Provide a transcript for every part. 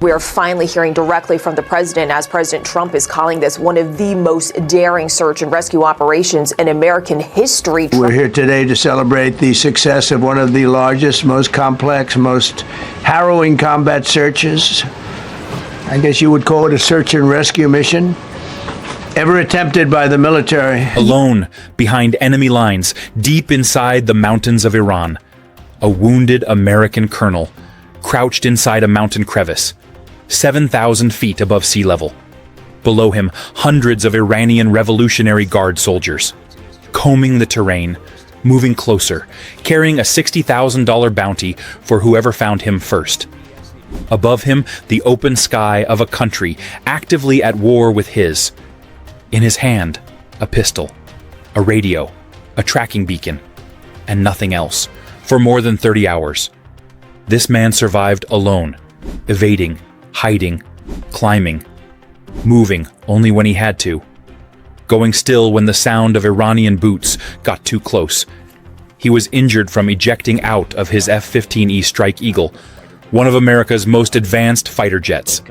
We are finally hearing directly from the president as President Trump is calling this one of the most daring search and rescue operations in American history. We're here today to celebrate the success of one of the largest, most complex, most harrowing combat searches. I guess you would call it a search and rescue mission ever attempted by the military. Alone, behind enemy lines, deep inside the mountains of Iran, a wounded American colonel, crouched inside a mountain crevice, 7,000 feet above sea level. Below him, hundreds of Iranian Revolutionary Guard soldiers, combing the terrain, moving closer, carrying a $60,000 bounty for whoever found him first. Above him, the open sky of a country actively at war with his. In his hand, a pistol, a radio, a tracking beacon, and nothing else, for more than 30 hours. This man survived alone, evading, hiding, climbing, moving only when he had to, going still when the sound of Iranian boots got too close. He was injured from ejecting out of his F-15E Strike Eagle, one of America's most advanced fighter jets,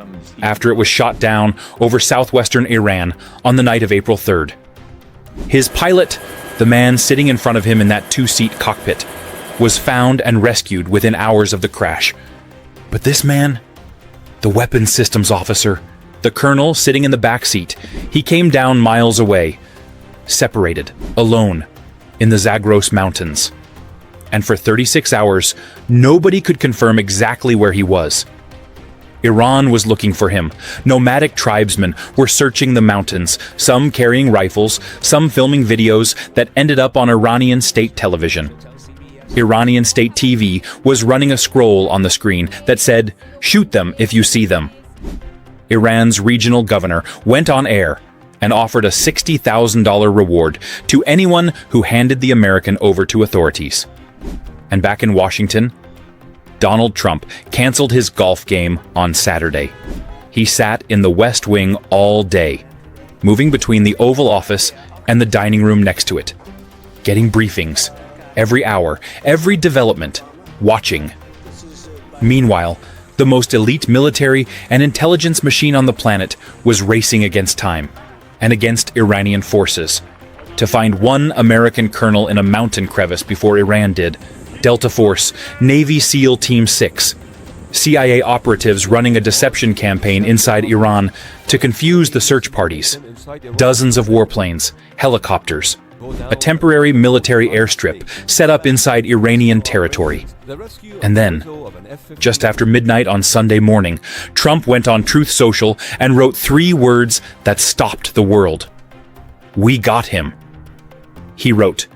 after it was shot down over southwestern Iran on the night of April 3rd. His pilot, the man sitting in front of him in that two-seat cockpit, was found and rescued within hours of the crash. But this man, the weapons systems officer, the colonel sitting in the back seat, he came down miles away, separated, alone, in the Zagros Mountains. And for 36 hours, nobody could confirm exactly where he was. Iran was looking for him. Nomadic tribesmen were searching the mountains, some carrying rifles, some filming videos that ended up on Iranian state television. Iranian state TV was running a scroll on the screen that said, "Shoot them if you see them." Iran's regional governor went on air and offered a $60,000 reward to anyone who handed the American over to authorities. And back in Washington, Donald Trump canceled his golf game on Saturday. He sat in the West Wing all day, moving between the Oval Office and the dining room next to it, getting briefings every hour, every development, watching. Meanwhile, the most elite military and intelligence machine on the planet was racing against time and against Iranian forces to find one American colonel in a mountain crevice before Iran did. Delta Force, Navy SEAL Team 6, CIA operatives running a deception campaign inside Iran to confuse the search parties, dozens of warplanes, helicopters, a temporary military airstrip set up inside Iranian territory. And then, just after midnight on Sunday morning, Trump went on Truth Social and wrote 3 words that stopped the world. "We got him." He wrote,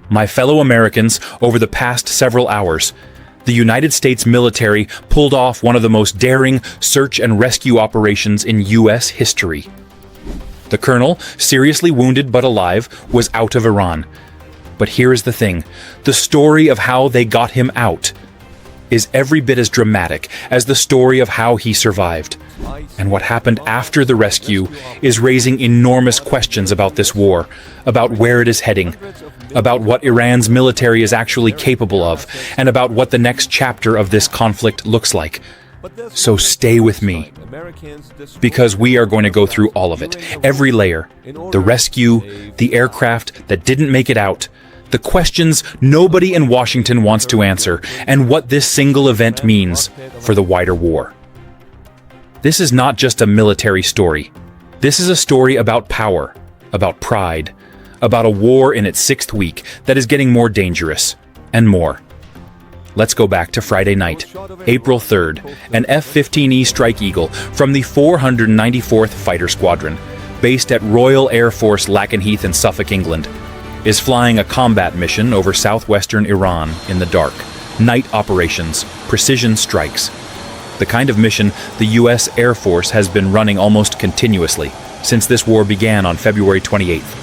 "My fellow Americans, over the past several hours, the United States military pulled off one of the most daring search and rescue operations in U.S. history. The colonel, seriously wounded but alive, was out of Iran. But here is the thing, the story of how they got him out is every bit as dramatic as the story of how he survived. And what happened after the rescue is raising enormous questions about this war, about where it is heading, about what Iran's military is actually capable of, and about what the next chapter of this conflict looks like. So stay with me, because we are going to go through all of it, every layer, the rescue, the aircraft that didn't make it out, the questions nobody in Washington wants to answer, and what this single event means for the wider war. This is not just a military story. This is a story about power, about pride, about a war in its 6th week that is getting more dangerous, and more. Let's go back to Friday night, April 3rd, an F-15E Strike Eagle from the 494th Fighter Squadron, based at Royal Air Force Lakenheath in Suffolk, England, is flying a combat mission over southwestern Iran in the dark. Night operations, precision strikes. The kind of mission the U.S. Air Force has been running almost continuously since this war began on February 28th.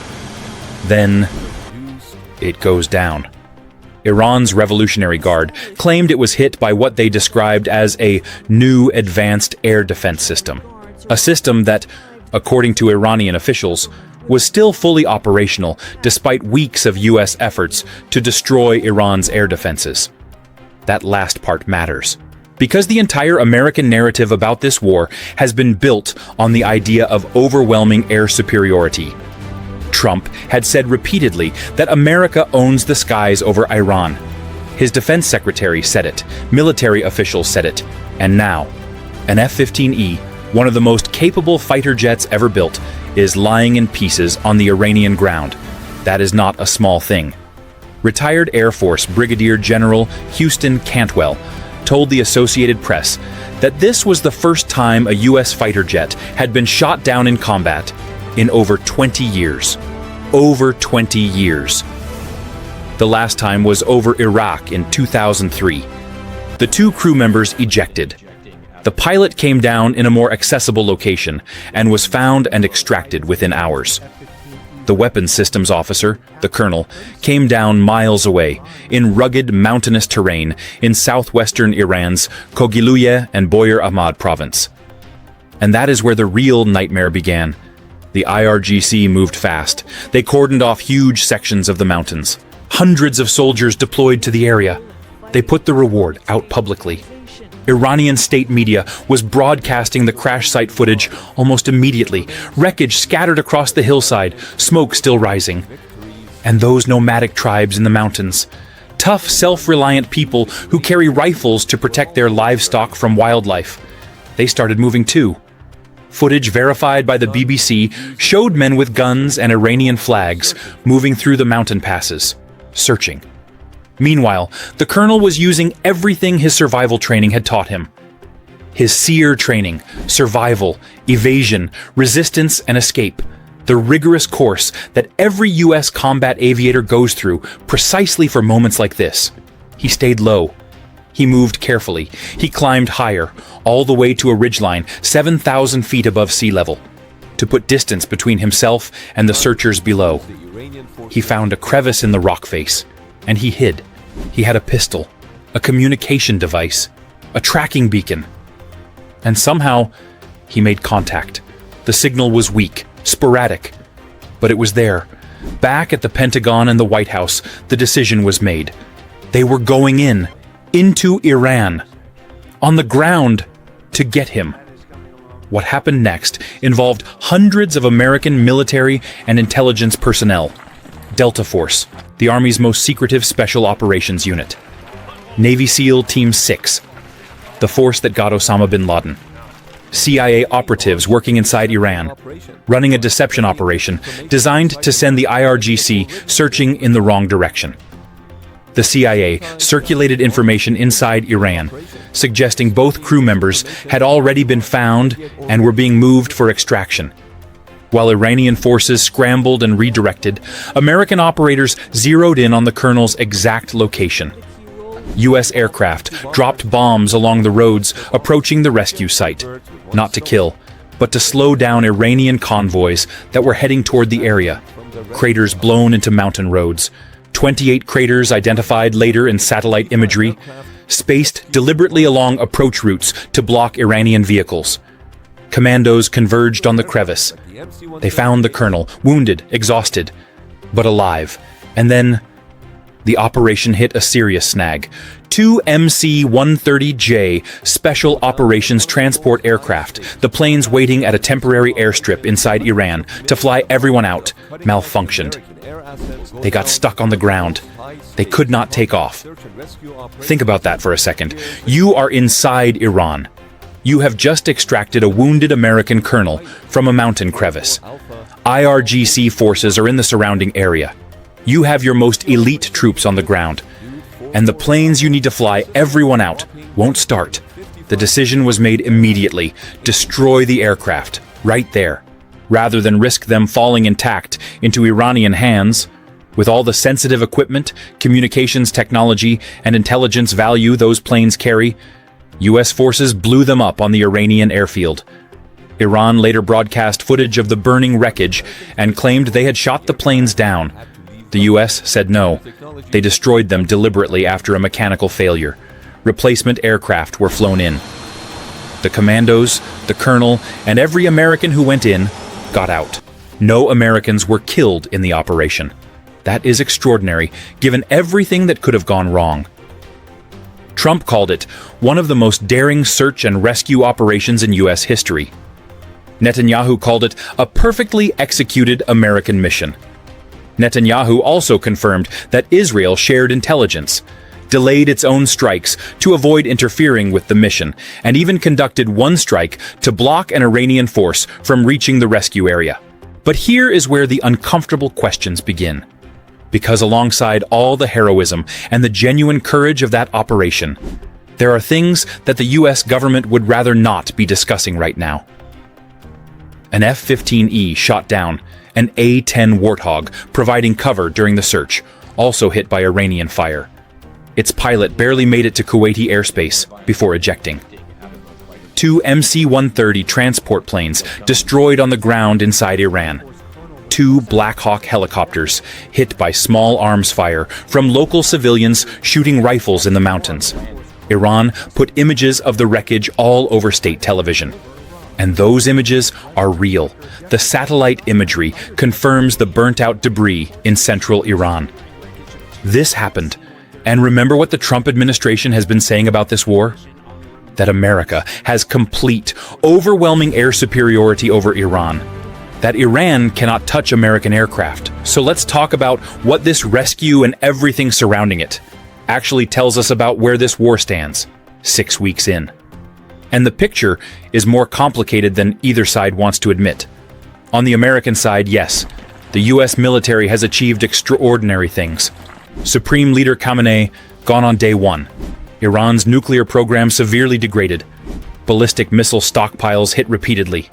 Then, it goes down. Iran's Revolutionary Guard claimed it was hit by what they described as a new advanced air defense system, a system that, according to Iranian officials, was still fully operational despite weeks of U.S. efforts to destroy Iran's air defenses. That last part matters. Because the entire American narrative about this war has been built on the idea of overwhelming air superiority. Trump had said repeatedly that America owns the skies over Iran. His defense secretary said it, military officials said it, and now, an F-15E, one of the most capable fighter jets ever built, is lying in pieces on the Iranian ground. That is not a small thing. Retired Air Force Brigadier General Houston Cantwell told the Associated Press that this was the first time a U.S. fighter jet had been shot down in combat in over 20 years. Over 20 years. The last time was over Iraq in 2003. The two crew members ejected. The pilot came down in a more accessible location and was found and extracted within hours. The weapons systems officer, the colonel, came down miles away in rugged mountainous terrain in southwestern Iran's Kogiluye and Boyar Ahmad province. And that is where the real nightmare began. The IRGC moved fast. They cordoned off huge sections of the mountains. Hundreds of soldiers deployed to the area. They put the reward out publicly. Iranian state media was broadcasting the crash site footage almost immediately. Wreckage scattered across the hillside, smoke still rising. And those nomadic tribes in the mountains, tough, self-reliant people who carry rifles to protect their livestock from wildlife, they started moving too. Footage verified by the BBC showed men with guns and Iranian flags moving through the mountain passes, searching. Meanwhile, the colonel was using everything his survival training had taught him. His SEER training, survival, evasion, resistance, and escape. The rigorous course that every U.S. combat aviator goes through precisely for moments like this. He stayed low. He moved carefully. He climbed higher, all the way to a ridgeline 7,000 feet above sea level, to put distance between himself and the searchers below. He found a crevice in the rock face, and he hid. He had a pistol, a communication device, a tracking beacon. And somehow, he made contact. The signal was weak, sporadic, but it was there. Back at the Pentagon and the White House, the decision was made. They were going into Iran, on the ground, to get him. What happened next involved hundreds of American military and intelligence personnel. Delta Force, the Army's most secretive special operations unit. Navy SEAL Team 6, the force that got Osama bin Laden. CIA operatives working inside Iran, running a deception operation designed to send the IRGC searching in the wrong direction. The CIA circulated information inside Iran, suggesting both crew members had already been found and were being moved for extraction. While Iranian forces scrambled and redirected, American operators zeroed in on the colonel's exact location. U.S. aircraft dropped bombs along the roads approaching the rescue site, not to kill, but to slow down Iranian convoys that were heading toward the area. Craters blown into mountain roads. 28 craters identified later in satellite imagery, spaced deliberately along approach routes to block Iranian vehicles. Commandos converged on the crevice. They found the colonel, wounded, exhausted, but alive. And then, the operation hit a serious snag. Two MC-130J Special Operations Transport aircraft, the planes waiting at a temporary airstrip inside Iran to fly everyone out, malfunctioned. They got stuck on the ground. They could not take off. Think about that for a second. You are inside Iran. You have just extracted a wounded American colonel from a mountain crevice. IRGC forces are in the surrounding area. You have your most elite troops on the ground. And the planes you need to fly everyone out won't start. The decision was made immediately. Destroy the aircraft, right there, rather than risk them falling intact into Iranian hands. With all the sensitive equipment, communications technology, and intelligence value those planes carry, U.S. forces blew them up on the Iranian airfield. Iran later broadcast footage of the burning wreckage and claimed they had shot the planes down. The U.S. said no. They destroyed them deliberately after a mechanical failure. Replacement aircraft were flown in. The commandos, the colonel, and every American who went in got out. No Americans were killed in the operation. That is extraordinary, given everything that could have gone wrong. Trump called it one of the most daring search and rescue operations in U.S. history. Netanyahu called it a perfectly executed American mission. Netanyahu also confirmed that Israel shared intelligence, delayed its own strikes to avoid interfering with the mission, and even conducted one strike to block an Iranian force from reaching the rescue area. But here is where the uncomfortable questions begin. Because alongside all the heroism and the genuine courage of that operation, there are things that the U.S. government would rather not be discussing right now. An F-15E shot down an A-10 Warthog, providing cover during the search, also hit by Iranian fire. Its pilot barely made it to Kuwaiti airspace before ejecting. 2 MC-130 transport planes destroyed on the ground inside Iran. 2 Black Hawk helicopters hit by small arms fire from local civilians shooting rifles in the mountains. Iran put images of the wreckage all over state television. And those images are real. The satellite imagery confirms the burnt-out debris in central Iran. This happened. And remember what the Trump administration has been saying about this war? That America has complete, overwhelming air superiority over Iran. That Iran cannot touch American aircraft. So let's talk about what this rescue and everything surrounding it actually tells us about where this war stands, 6 weeks in. And the picture is more complicated than either side wants to admit. On the American side, yes, the U.S. military has achieved extraordinary things. Supreme Leader Khamenei gone on day 1. Iran's nuclear program severely degraded. Ballistic missile stockpiles hit repeatedly.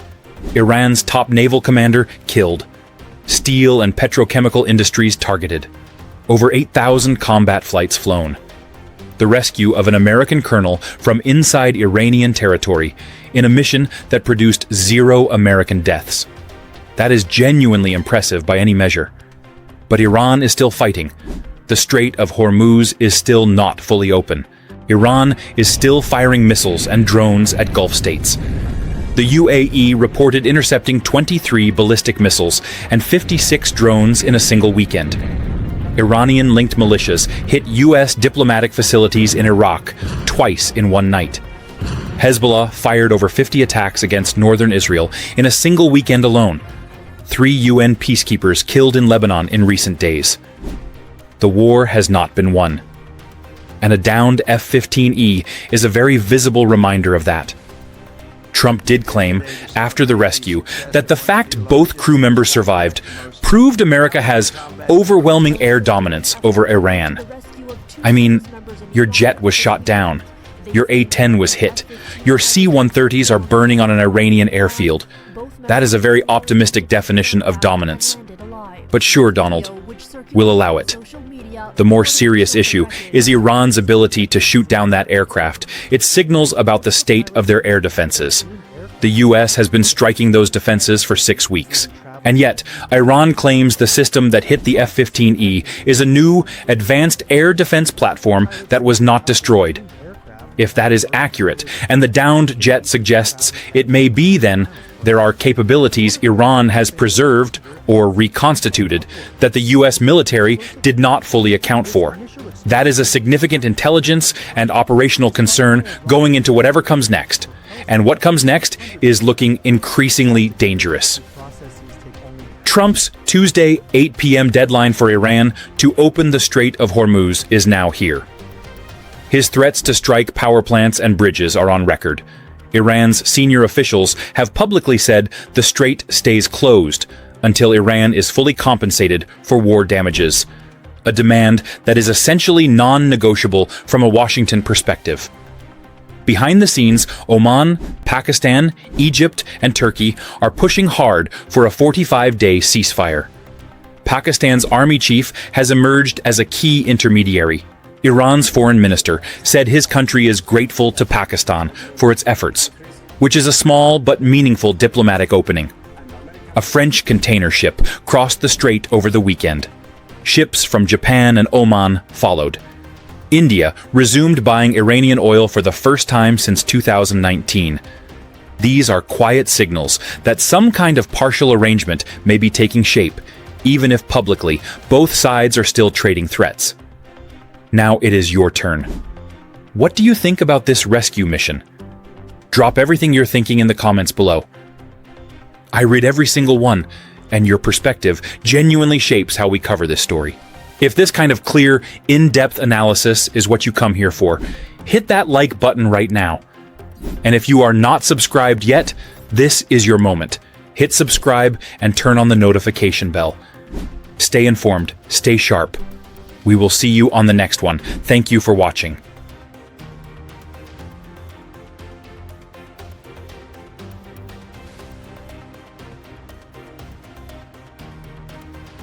Iran's top naval commander killed. Steel and petrochemical industries targeted. Over 8,000 combat flights flown. The rescue of an American colonel from inside Iranian territory in a mission that produced 0 American deaths. That is genuinely impressive by any measure. But Iran is still fighting. The Strait of Hormuz is still not fully open. Iran is still firing missiles and drones at Gulf states. The UAE reported intercepting 23 ballistic missiles and 56 drones in a single weekend. Iranian-linked militias hit U.S. diplomatic facilities in Iraq twice in one night. Hezbollah fired over 50 attacks against northern Israel in a single weekend alone. 3 UN peacekeepers killed in Lebanon in recent days. The war has not been won. And a downed F-15E is a very visible reminder of that. Trump did claim, after the rescue, that the fact both crew members survived proved America has overwhelming air dominance over Iran. I mean, your jet was shot down. Your A-10 was hit. Your C-130s are burning on an Iranian airfield. That is a very optimistic definition of dominance. But sure, Donald, we'll allow it. The more serious issue is Iran's ability to shoot down that aircraft. It signals about the state of their air defenses. The U.S. has been striking those defenses for 6 weeks. And yet, Iran claims the system that hit the F-15E is a new, advanced air defense platform that was not destroyed. If that is accurate, and the downed jet suggests it may be, then there are capabilities Iran has preserved or reconstituted that the U.S. military did not fully account for. That is a significant intelligence and operational concern going into whatever comes next. And what comes next is looking increasingly dangerous. Trump's Tuesday 8 p.m. deadline for Iran to open the Strait of Hormuz is now here. His threats to strike power plants and bridges are on record. Iran's senior officials have publicly said the strait stays closed until Iran is fully compensated for war damages, a demand that is essentially non-negotiable from a Washington perspective. Behind the scenes, Oman, Pakistan, Egypt, and Turkey are pushing hard for a 45-day ceasefire. Pakistan's army chief has emerged as a key intermediary. Iran's foreign minister said his country is grateful to Pakistan for its efforts, which is a small but meaningful diplomatic opening. A French container ship crossed the strait over the weekend. Ships from Japan and Oman followed. India resumed buying Iranian oil for the first time since 2019. These are quiet signals that some kind of partial arrangement may be taking shape, even if publicly both sides are still trading threats. Now it is your turn. What do you think about this rescue mission? Drop everything you're thinking in the comments below. I read every single one, and your perspective genuinely shapes how we cover this story. If this kind of clear, in-depth analysis is what you come here for, hit that like button right now. And if you are not subscribed yet, this is your moment. Hit subscribe and turn on the notification bell. Stay informed, stay sharp. We will see you on the next one. Thank you for watching.